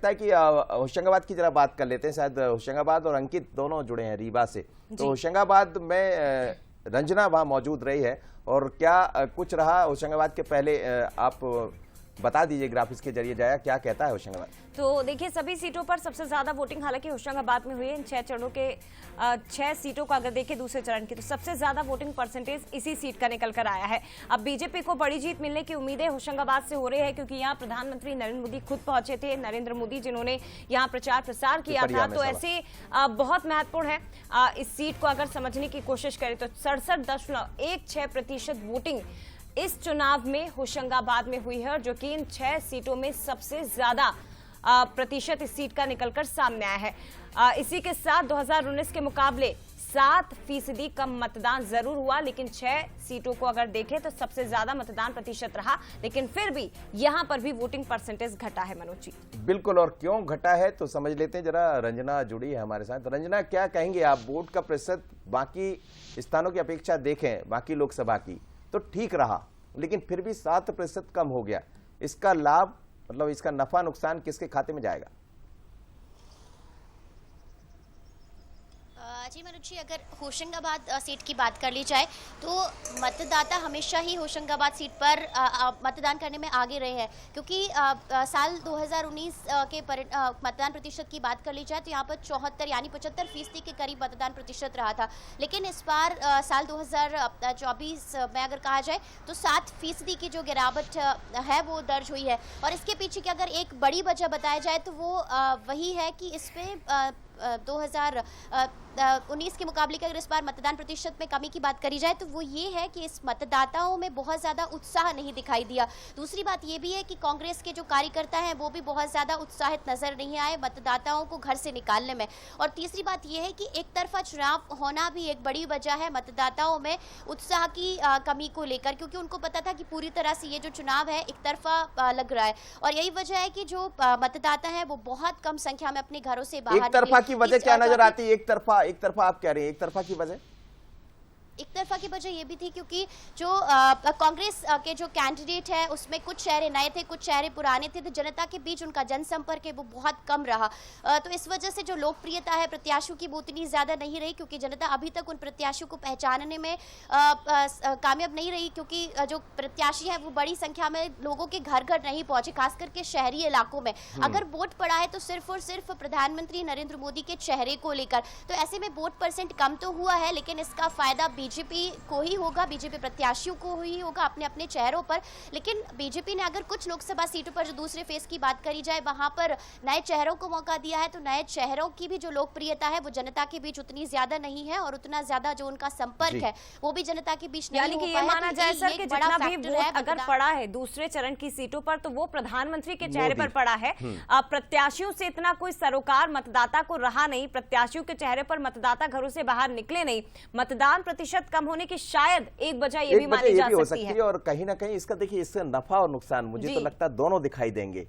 लगता है कि होशंगाबाद की जरा बात कर लेते हैं। शायद होशंगाबाद और अंकित दोनों जुड़े हैं रीवा से, तो होशंगाबाद में रंजना वहां मौजूद रही है और क्या कुछ रहा होशंगाबाद के पहले आप बता दीजिए ग्राफिक्स के जरिए। जाया क्या कहता है होशंगाबाद? तो देखिए सभी सीटों पर सबसे ज्यादा वोटिंग हालांकि होशंगाबाद में हुई है। इन 6 चरणों के 6 सीटों को अगर देखें दूसरे चरण की, तो सबसे ज्यादा वोटिंग परसेंटेज इसी सीट का निकल कर आया है। अब बीजेपी को बड़ी जीत मिलने की उम्मीदें होशंगाबाद से हो रही है, क्योंकि यहाँ प्रधानमंत्री नरेंद्र मोदी खुद पहुंचे थे। नरेंद्र मोदी जिन्होंने यहाँ प्रचार प्रसार किया था, तो ऐसे बहुत महत्वपूर्ण है। इस सीट को अगर समझने की कोशिश करें तो 67.16% वोटिंग इस चुनाव में होशंगाबाद में हुई है, जो कि इन 6 सीटों में सबसे ज्यादा प्रतिशत इस सीट का निकलकर सामने आया है। इसी के साथ 2019 के मुकाबले 7% कम मतदान जरूर हुआ, लेकिन 6 सीटों को अगर देखें तो सबसे ज्यादा मतदान प्रतिशत रहा, लेकिन फिर भी यहां पर भी वोटिंग परसेंटेज घटा है। मनोज जी बिल्कुल, और क्यों घटा है तो समझ लेते हैं। जरा रंजना जुड़ी है हमारे साथ। रंजना, क्या कहेंगे आप? वोट का प्रतिशत बाकी स्थानों की अपेक्षा देखें, बाकी लोकसभा की तो ठीक रहा, लेकिन फिर भी 7% कम हो गया। इसका लाभ मतलब इसका नफा नुकसान किसके खाते में जाएगा? जी मनोज जी, अगर होशंगाबाद सीट की बात कर ली जाए तो मतदाता हमेशा ही होशंगाबाद सीट पर मतदान करने में आगे रहे हैं, क्योंकि साल 2019 के मतदान प्रतिशत की बात कर ली जाए तो यहाँ पर 74 यानी 75% के करीब मतदान प्रतिशत रहा था। लेकिन इस बार साल 2024 में अगर कहा जाए तो 7% की जो गिरावट है वो दर्ज हुई है। और इसके पीछे की अगर एक बड़ी वजह बताया जाए तो वो वही है कि इसमें 2019 के मुकाबले की अगर इस बार मतदान प्रतिशत में कमी की बात करी जाए तो वो ये है कि इस मतदाताओं में बहुत ज़्यादा उत्साह नहीं दिखाई दिया। दूसरी बात ये भी है कि कांग्रेस के जो कार्यकर्ता हैं वो भी बहुत ज़्यादा उत्साहित नजर नहीं आए मतदाताओं को घर से निकालने में। और तीसरी बात ये है कि एक तरफा चुनाव होना भी एक बड़ी वजह है मतदाताओं में उत्साह की कमी को लेकर, क्योंकि उनको पता था कि पूरी तरह से ये जो चुनाव है एक तरफा लग रहा है। और यही वजह है कि जो मतदाता है वो बहुत कम संख्या में अपने घरों से बाहर की वजह क्या नजर आती है? एक तरफा आप कह रहे हैं, एक तरफा की वजह? एक तरफा की वजह ये भी थी क्योंकि जो कांग्रेस के जो कैंडिडेट है उसमें कुछ चेहरे नए थे, कुछ चेहरे पुराने थे, तो जनता के बीच उनका जनसंपर्क है वो बहुत कम रहा। तो इस वजह से जो लोकप्रियता है प्रत्याशियों की वो उतनी ज़्यादा नहीं रही, क्योंकि जनता अभी तक उन प्रत्याशियों को पहचानने में कामयाब नहीं रही, क्योंकि जो प्रत्याशी है वो बड़ी संख्या में लोगों के घर घर नहीं पहुंचे, खास करके शहरी इलाकों में। अगर वोट पड़ा है तो सिर्फ और सिर्फ प्रधानमंत्री नरेंद्र मोदी के चेहरे को लेकर, तो ऐसे में वोट परसेंट कम तो हुआ है, लेकिन इसका फायदा बीजेपी को ही होगा, बीजेपी प्रत्याशियों को ही होगा अपने अपने चेहरों पर। लेकिन बीजेपी ने अगर कुछ लोकसभा सीटों पर जो दूसरे फेज की बात करी जाए वहां पर नए चेहरों को मौका दिया है, तो नए चेहरों की भी जो लोकप्रियता है वो जनता के बीच उतनी ज्यादा नहीं है, और उतना ज्यादा जो उनका संपर्क है वो भी जनता के बीच नहीं हो पाया। यानी कि ये माना जाए सर कि जितना भी वोट अगर पड़ा है दूसरे चरण की सीटों पर तो वो प्रधानमंत्री के चेहरे पर पड़ा है। प्रत्याशियों से इतना कोई सरोकार मतदाता को रहा नहीं, प्रत्याशियों के चेहरे पर मतदाता घरों से बाहर निकले नहीं। मतदान प्रतिशत कम होने की शायद एक वजह ये भी मानी जा सकती है। और कहीं ना कहीं इसका देखिए इससे नफा और नुकसान मुझे तो लगता है दोनों दिखाई देंगे।